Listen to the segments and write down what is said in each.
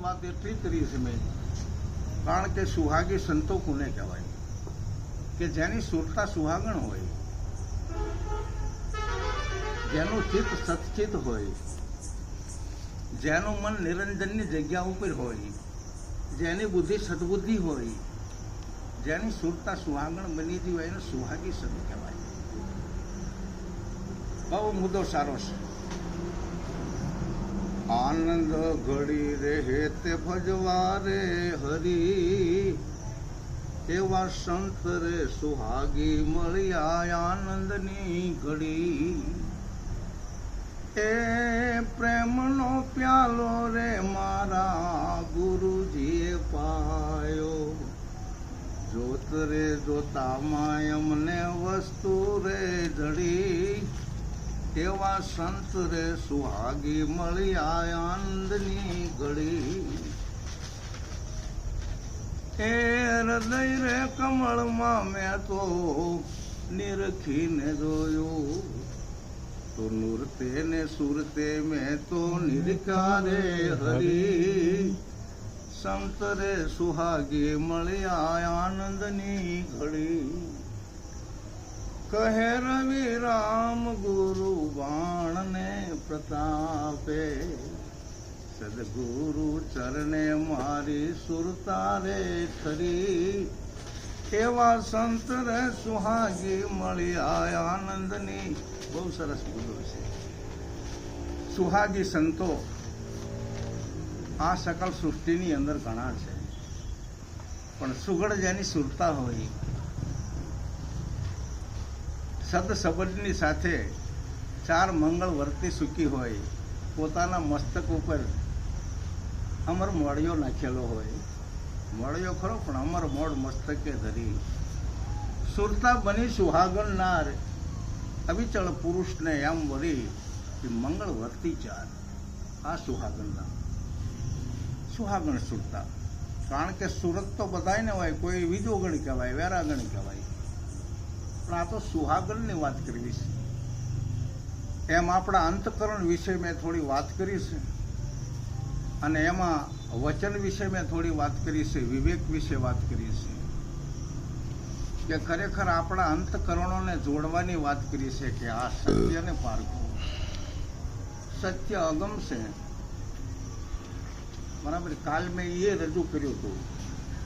વાત એટલી કરી છે મેં, કારણ કે સુહાગી સંતો કોને કહેવાય કે જેની સુરતા સુહાગણ હોય, જેનું ચિત્ત સચિત હોય, જેનું મન નિરંજનની જગ્યા ઉપર હોય, જેની બુદ્ધિ સદબુદ્ધિ હોય, જેની સુરતા સુહાગણ બની હતી હોય એને સુહાગી સંત કહેવાય. બહુ મુદ્દો સારો છે. આનંદ ઘડી રહે તે ભજવા રે હરી, એવા સંત રે સુહાગી મળ્યા આનંદની ઘડી. એ પ્રેમનો પ્યાલો રે મારા ગુરુજીએ પાયો, જોત રે જોતામાં અમને વસ્તુ રે જડી. એવા સંત રે સુહાગી મળ્યા આનંદની ઘડી. એ હૃદય રે કમળમાં મેં તો નિરખીને જોયું, તો નૂરતે ને સુરતે મેં તો નિરખ્યા રે હરી. સંત રે સુહાગી મળ્યા આનંદની ઘડી. કહે રવિ રામ ગુરુ બાણ ને પ્રતાપે, સદગુરુ ચરણે મારી સુરતા રે ખરી. એવા સંત રે સુહાગી મળ્યા આનંદની. બહુ સરસ બોલો છે. સુહાગી સંતો આ સકલ સૃષ્ટિની અંદર ઘણા છે, પણ સુગડ જેની સુરતા હોય, સદ સંબંધની સાથે ચાર મંગળ વર્તી સુખી હોય, પોતાના મસ્તક ઉપર અમર મોડિયો નાખેલો હોય, મોડિયો ખરો પણ અમર મોડ મસ્તકે ધરી, સુરતા બની સુહાગણ નાર અવિચળ પુરુષને એમ વળી મંગળ વર્તી ચાર. આ સુહાગણના સુહાગણ સુરતા. કારણ કે સુરત તો બધાને હોય, કોઈ વિજોગણ કહેવાય, વેરાગણ કહેવાય, પણ આ તો સુહાગણની વાત કરવી છે. એમ આપણા અંતકરણ વિશે મેં થોડી વાત કરી છે, અને એમાં વચન વિશે મેં થોડી વાત કરી છે, વિવેક વિશે વાત કરી છે, કે ખરેખર આપણા અંતકરણોને જોડવાની વાત કરી છે, કે આ સત્યને પારખવું. સત્ય અગમ છે, બરાબર. કાલ મેં એ રજૂ કર્યું હતું.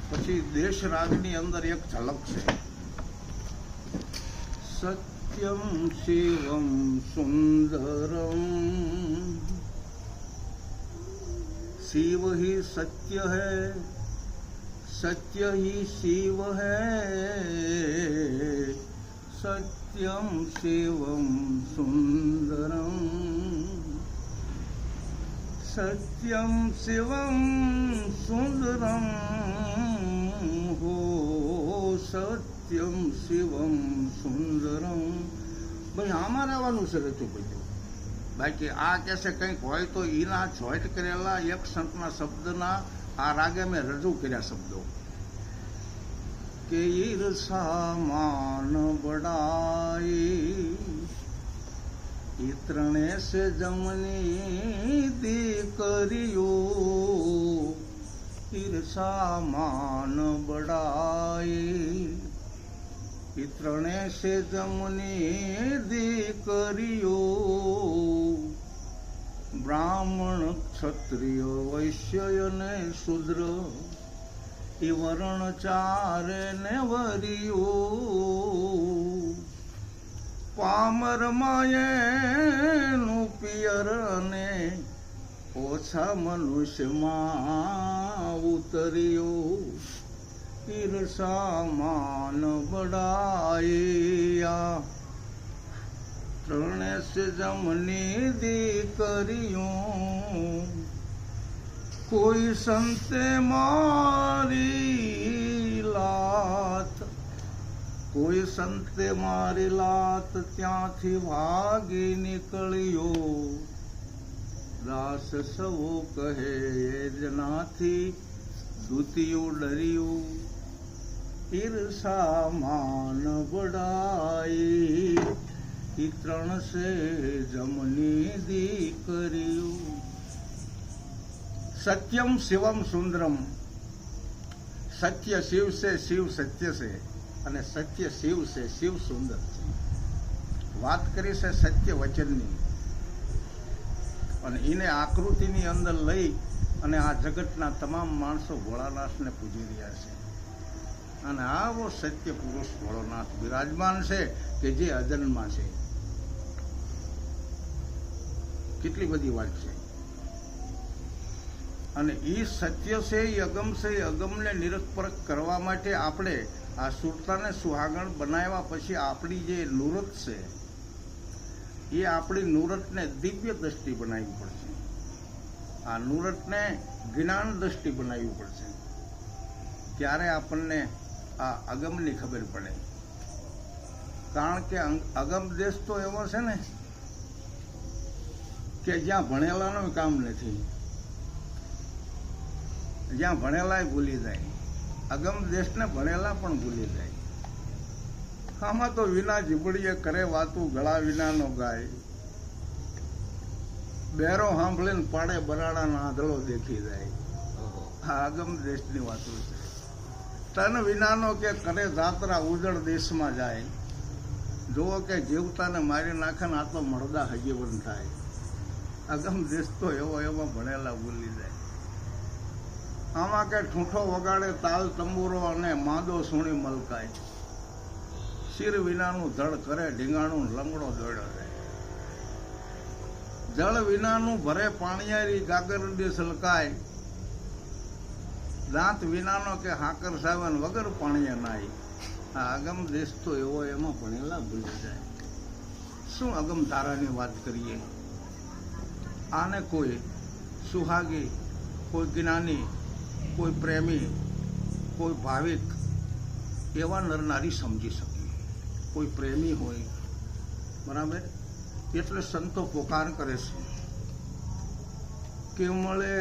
પછી દેશ રાજની અંદર એક ઝલક છે. સત્યમ શિવમ સુંદરમ, शिव ही सत्य है, सत्य ही शिव है. सत्यम शिवम सुंदरम, सत्यम शिवम सुंदरम हो. સત્યમ શિવમ સુંદરમ. ભાઈ આમાં રહેવાનું છે રચું બધું. બાકી આ કહેશે કંઈક હોય તો એના જોઈન્ટ કરેલા એક સંતના શબ્દના આ રાગે મેં રજૂ કર્યા શબ્દો, કે ઈર્ષા માન બડાઈ એ ત્રણે સે જમની દીકરીઓ. ઈર્ષા માન બડાઈ એ ત્રણે સે જમની દીકરીઓ. બ્રાહ્મણ ક્ષત્રિય વૈશ્ય ને શૂદ્ર એ વર્ણ ચારે ને વરિયો. પામર માયેનું પિયર ને ઓછા મનુષ્યમાં ઉતર્યો. ઈર્ષા માન બડાયા ત્રણે સે જમની દીકરીઓ. કોઈ સંતે મારી લાત, કોઈ સંતે મારી લાત ત્યાંથી ભાગી નીકળ્યો. દાસ સૌ કહે જનાથી દૂતિયું ડર્યું. ઈર્ષા માન બડાઈ એ ત્રણ સે જમની દીકરીઓ. સત્યમ શિવમ સુંદરમ. સત્ય શિવ છે, શિવ સત્ય છે, અને સત્ય શિવ છે, શિવ સુંદર છે. વાત કરી છે સત્ય વચનની, અને એને આકૃતિની અંદર લઈ અને આ જગતના તમામ માણસો ભોળાનાથને પૂજી રહ્યા છે. અને આવો સત્ય પુરુષ ભોળોનાથ બિરાજમાન છે કે જે અજન્મા છે. કેટલી બધી વાત છે. અને એ સત્ય છે, એ અગમ છે, એ અગમને નિરપરખ કરવા માટે આપણે આ સુરતાને સુહાગણ બનાવ્યા પછી આપણી જે નુરત છે એ આપણી નુરતને દિવ્ય દ્રષ્ટિ બનાવવી પડશે. આ નુરતને જ્ઞાન દ્રષ્ટિ બનાવવી પડશે. ત્યારે આપણને આ અગમની ખબર પડે. કારણ કે અગમ દેશ તો એવો છે ને કે જ્યાં ભણેલાનું કામ નથી, જ્યાં ભણેલા ભૂલી જાય. અગમ દેશને ભણેલા પણ ભૂલી જાય. આમાં તો વિના જીબડીએ કરે વાતું, ગળા વિનાનો ગાય. બેરો સાંભળીને પાડે બરાડાના આંધળો દેખી જાય. આ અગમ દેશની વાતો છે. તન વિનાનો કે કરે જાત્રા ઉજળ દેશમાં જાય. જુઓ કે જીવતાને મારી નાખે ને આ તો મળદા હજીવન થાય. અગમ દેશ તો એવો ભણેલા ભૂલી જાય. આમાં કે ઠૂંઠો વગાડે તાલ તંબુરો અને માંદો સુણી મલકાય. શિર વિનાનું ધડ કરે ઢીંગાણું લંગડો દોડ્યો જાય. જળ વિનાનું ભરે પાણીયારી ગાગરડી સલકાય. દાંત વિનાનો કે હાકર સાવન વગર પાણીએ નાય. આ અગમ દેશ તો એમાં ભણેલા ભૂલી જાય. શું અગમ તારાની વાત કરીએ. આને કોઈ સુહાગી, કોઈ જ્ઞાની, કોઈ પ્રેમી, કોઈ ભાવિક એવા નરનારી સમજી શકે. કોઈ પ્રેમી હોય, બરાબર, એટલે સંતો પોકાર કરે છે કે મળે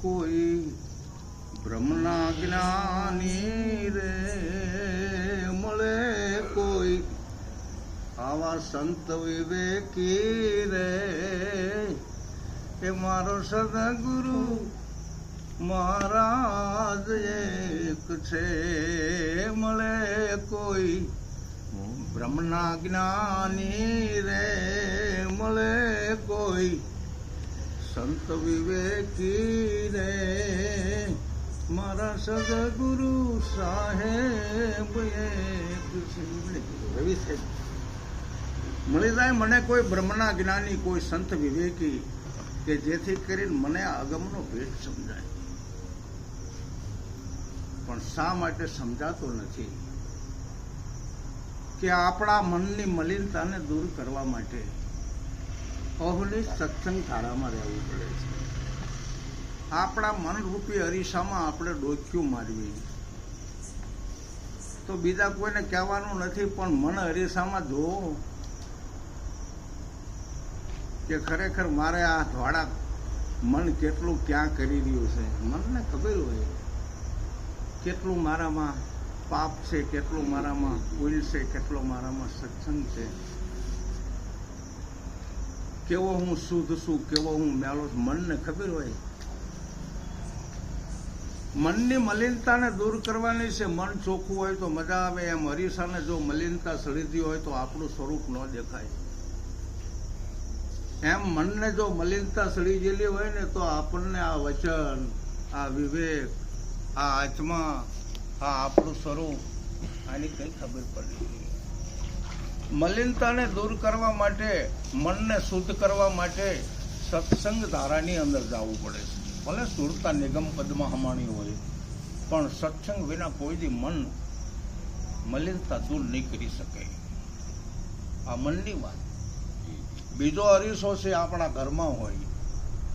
કોઈ બ્રહ્મના જ્ઞાની રે, મળે કોઈ આવા સંત વિવેકી રે. એ મારો સદગુરુ મહારાજ એક છે. મળે કોઈ બ્રહ્મના જ્ઞાની રે, મળે કોઈ સંત વિવેકી રે. મારા સદગુરુ સાહેબ એક છે. મળી જાય મને કોઈ બ્રહ્મના જ્ઞાની, કોઈ સંત વિવેકી કે જેથી કરીને મને આ અગમનો ભેદ સમજાય. પણ શા માટે સમજાતો નથી? કે આપણા મનની મલિનતાને દૂર કરવા માટે અહોની સત્સંગ ધારામાં રહેવું પડે છે. આપણા મનરૂપી અરીસામાં આપણે ડોક્યું મારવી તો બીજા કોઈને કહેવાનું નથી, પણ મન અરીસામાં જોવો કે ખરેખર મારે આ ધોળા મન કેટલું ક્યાં કરી રહ્યું છે. મનને ખબર હોય કેટલું મારામાં પાપ છે, કેટલું મારામાં પુણ્ય છે, કેટલો મારામાં સત્સંગ છે, કેવો હું શુદ્ધ છું, કેવો હું મેલો છું. મનને ખબર હોય. મનની મલિનતાને દૂર કરવાની છે. મન ચોખ્ખું હોય તો મજા આવે. એમ અરીસાને જો મલિનતા સળીતી હોય તો આપણું સ્વરૂપ ન દેખાય. એમ મનને જો મલિનતા સળી ગયેલી હોય ને તો આપણને આ વચન, આ વિવેક, આ આત્મા, આ આપણું સ્વરૂપ, આની કઈ ખબર પડી. મલિનતાને દૂર કરવા માટે, મનને શુદ્ધ કરવા માટે સત્સંગ ધારાની અંદર જવું પડે છે. ભલે સુરતા નિગમ પદમાં હમાણી હોય, પણ સત્સંગ વિના કોઈ દી મન મલિનતા દૂર નહીં કરી શકે. આ મનની વાત. બીજો અરીસો છે આપણા ઘરમાં હોય.